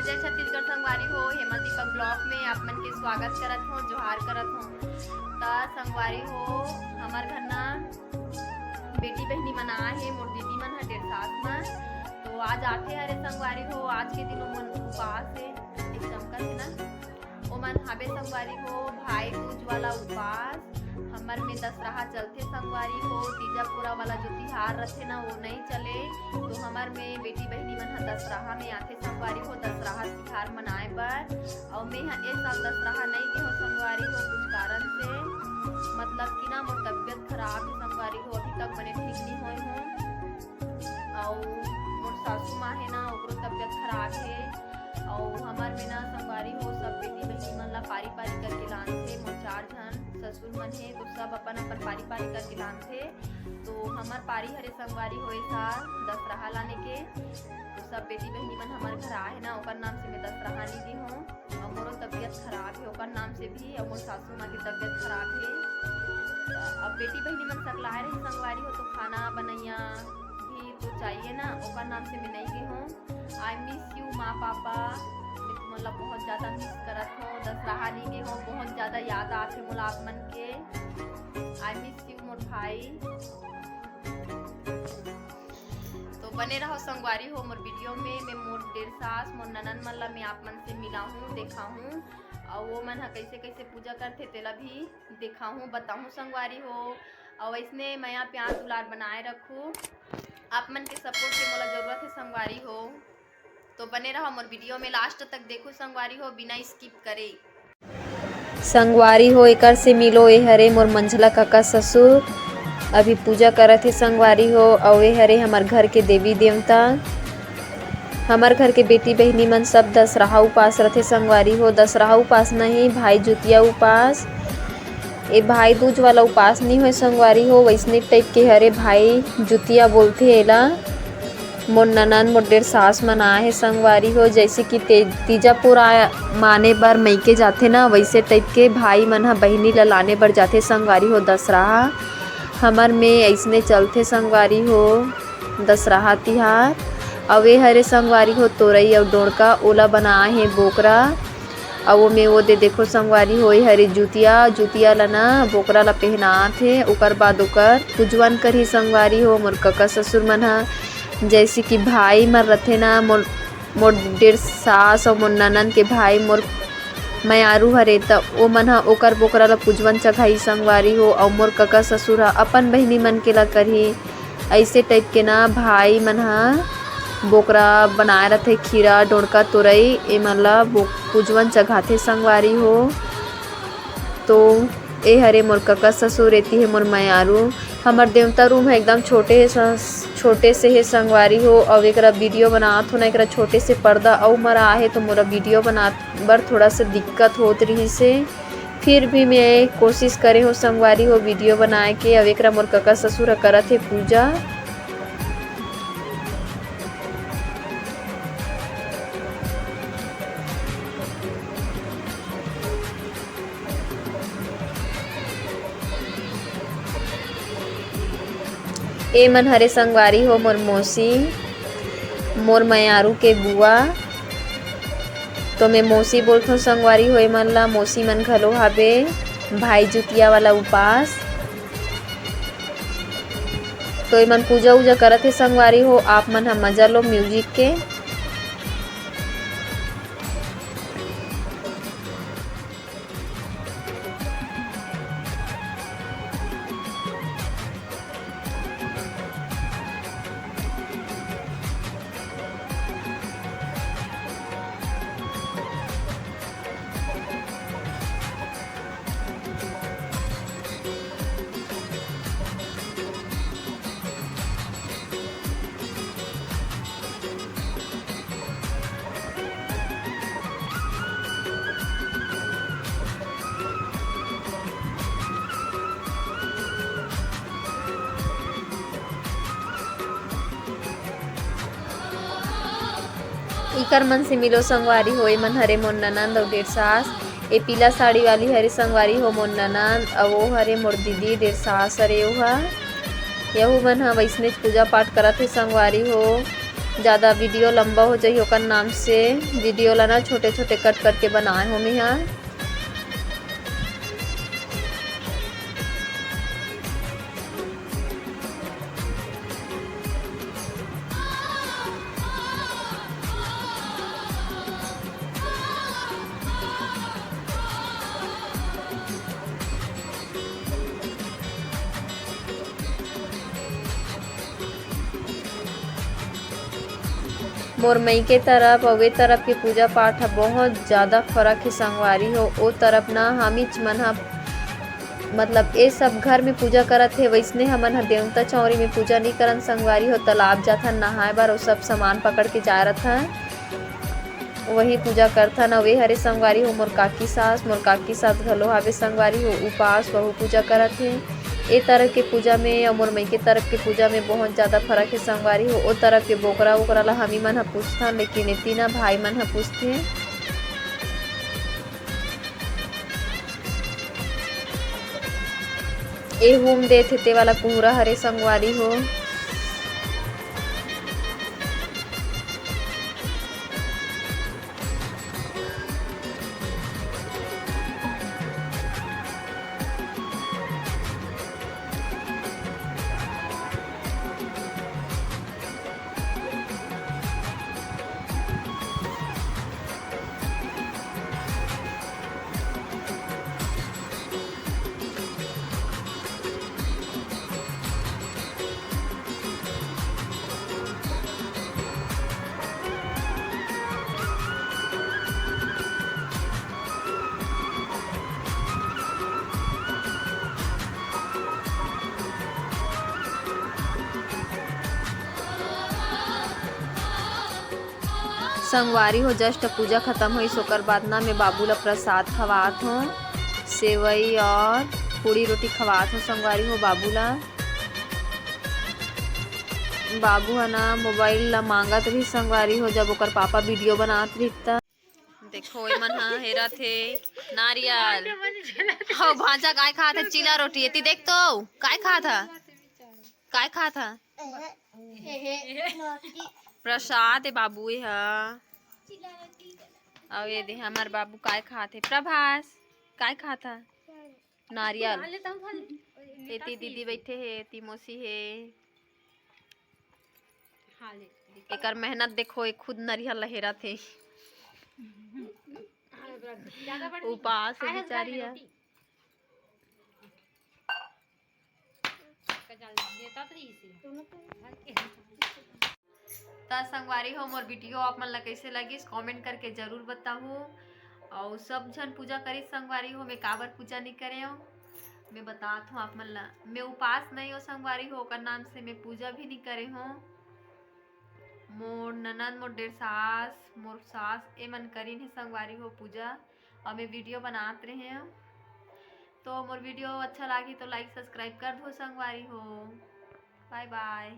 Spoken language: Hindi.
जय छत्तीसगढ़ संगवारी हो। हेमल दीपक ब्लॉग में आप मन के स्वागत करत हो, जोहार करत हो। ता संगवारी हो, हमार घर ना बेटी बहनी मन आए हे, मोर दीदी मन ह 1.5 साल में। तो आज आथे हरे संगवारी हो। आज के दिन मन उपवास है, एक चमका है ना, ओ मन हाबे संगवारी हो। भाई दूज वाला उपवास हमर में दशहरा चलते संगवारी हो। तीजा पूरा वाला जो तिहार रहते ना वो नहीं चले, तो हमर में बेटी बहनी मन दशहरा में आथे संगवारी हो, दशहरा तिहार मनाए बर। और मैं ए साल दशहरा नहीं गे हो संगवारी हो, कुछ कारण से, मतलब कि ना मोर तबियत खराब है संगवारी हो, अभी तक मैंने ठीक नहीं होए हूँ। और मोर सासू माँ है ना, ओकरो तबियत खराब है। और हमार में ना संगवारी हो सब बेटी बहनी मन ला पारी पारी करके लानथे। मोर 4 जन ससुर मन है, तो सब अपन अपन पारी पारी करके लानथे। तो हमार पारी हरे संगवारी होए था दशहरा लाने के, तो सब बेटी बहनी मन हमारे घर आए ना, ओकर नाम से मैं दशहरा नहीं दी हूँ। और मोरो तबियत खराब है ओकर नाम से भी, और मोर सासू माँ की तबियत खराब है। अब बेटी बहनी मन सब लाए रही संगवारी हो, तो खाना बनैया भी तो चाहिए ना, ओकर नाम से मैं नहीं दी हूँ। आई मिस यू माँ पापा, मैं तुमला बहुत ज़्यादा मिस करत हो। दशहरा नहीं गे हो, बहुत ज़्यादा याद आते मोला आप मन के। आई मिस यू मोर भाई। तो बने रहो संगवारी हो मोर वीडियो में। मैं मोर 1.5 सास मोर ननन मन ला मैं आप मन से मिला हूँ, देखा हूँ, और वो मन कैसे कैसे पूजा करते तेला भी देखा हूँ, बताऊँ संगवारी हो। और इसने मैं यहाँ प्यार दुलार बनाए रखूँ, आप मन के सपोर्ट के मोला जरूरत है संगवारी हो। तो बने रहो मोर वीडियो में, लास्ट तक देखो संगवारी हो बिना स्किप करे। संगवारी हो एकर से मिलो, ए हरे मोर मंझला काका ससुर अभी पूजा करत हे संगवारी हो। और ए हरे हमार घर के देवी देवता, हमार घर के बेटी बहनी मन सब दशहरा उपास रथे संगवारी हो। दशहरा उपास नहीं, भाई जुतिया उपास, ए भाई दूज वाला उपास नहीं हो संगवारी हो, वैसने टाइप के हरे भाई जुतिया बोलथे एला। मोर ननन मोर 1.5 सास मन आए है संगवारी हो, जैसे कि तीजा पूरा माने बर मईके जाथे ना, वैसे टाइप के भाई मन ह बहिनी ला लाने बर जाथे संगवारी हो। दशहरा हमर में ऐसने चलथे संगवारी हो दशहरा तिहार। अवे हरे संगवारी हो तोरई और डोड़का ओला बनाए है बोकरा, और वो में वो दे देखो संगवारी हो हरे जुतिया ला ना बोकरा ला पहनात है। ओकर बाद ओकर पूजवन करही संगवारी हो। मोर कका ससुर मन ह जैसे कि भाई मर रथे ना, मोर 1.5 सास और मोर ननन के भाई मोर मयारू हरे, त ओ मन ह ओकर बोकरा ला पूजवन चघाई संगवारी हो। और मोर कका ससुर ह अपन बहिनी मन के ला करही, ऐसे टाइप के ना भाई मन ह बोकरा बनाए रथे, खीरा डोड़का तोरई ए मन ला पूजवन चघाथे संगवारी हो। तो ए हरे मोर कका ससुर, एती है मोर मयारू। हमर देवता रूम है एकदम छोटे से है संगवारी हो। और एकरा वीडियो बनात हो ना, एकरा छोटे से पर्दा और मरा है, तो मोरा वीडियो बनात बर थोड़ा सा दिक्कत होत रही से, फिर भी मैं कोशिश करे हो संगवारी हो वीडियो बनाए के। अब एकरा मोर कका ससुर करत है पूजा। ए मन हरे संगवारी हो मोर मौसी, मोर मयारू के बुआ, तो मैं मौसी बोलत हूँ संगवारी हो। ए मन ला मौसी मन घलो हाबे भाई जुतिया वाला उपास, तो ए मन पूजा उजा करत हे संगवारी हो। आप मन ह मजा लो म्यूजिक के। इकर मन से मिलो संगवारी हो। ए मन हरे मोर ननंद और 1.5 सास, ए पीला साड़ी वाली हरे संगवारी हो मोर ननंद, और वो हरे मोर दीदी 1.5 सास हरे। यहू मन ह वैसने पूजा पाठ करत हे संगवारी हो। ज़्यादा वीडियो लंबा हो जाए ओकर नाम से वीडियो ला ना छोटे छोटे कट करके बनाए हो मैं यहाँ। मोर मई के तरफ और वे तरफ के पूजा पाठ ह बहुत ज़्यादा फर्क है संगवारी हो। ओ तरफ ना हमीच मन ह मतलब ये सब घर में पूजा करत है, वैसने हमन ह देवता चौरी में पूजा नहीं करन संगवारी हो। तालाब जाथन नहाए बार वो सब सामान पकड़ के जा रथ हैं वही पूजा करथन। वे हरे संगवारी हो मोर काकी सास घलो हवे संगवारी हो उपास वहु पूजा करत है। ए तरफ के पूजा में और मोर मई के तरफ के पूजा में बहुत ज़्यादा फर्क है संगवारी हो। ओ तरफ के बोकरा वोकरा ला हमी मन ह पूछथन, लेकिन ए तीना भाई मन ह पूछथे। ए होम देथे ते वाला कुहरा हरे संगवारी हो। संगवारी हो जस्ट पूजा खत्म हुई ओकर बाद ना मैं बाबू ला प्रसाद खवात हूँ, सेवई और पूड़ी रोटी खवात हूँ संगवारी हो बाबू ला। बाबू है ना मोबाइल ला मांगत रही संगवारी हो, जब ओकर पापा वीडियो बनात रही त देखो ए मन हा हेरा थे नारियल हो भांजा काय खात है चिला रोटी एती देख तो काय खात था प्रसाद है बाबू हा। और ये दे हमार बाबू काय खात है प्रभास काय खाता नारियल। एती दीदी बैठे है एती मौसी है एकर मेहनत देखो एक खुद नारियल लहेरा थे उपास है बेचारी है। संगवारी हो मोर वीडियो आप मन ला कैसे लगी कमेंट करके जरूर बताहू। और सब जन पूजा करी संगवारी हो, मैं काबर पूजा नहीं करे हो मैं बतात हूँ आप मन ला। मैं उपास नहीं हो संगवारी हो ओकर नाम से मैं पूजा भी नहीं करे हो। मोर ननद मोर डेढ़ सास मोर सास ए मन करीन है संगवारी हो पूजा और मैं वीडियो बनात रहे हैं। तो मोर वीडियो अच्छा लगी तो लाइक सब्सक्राइब कर दो संगवारी हो। Bye bye.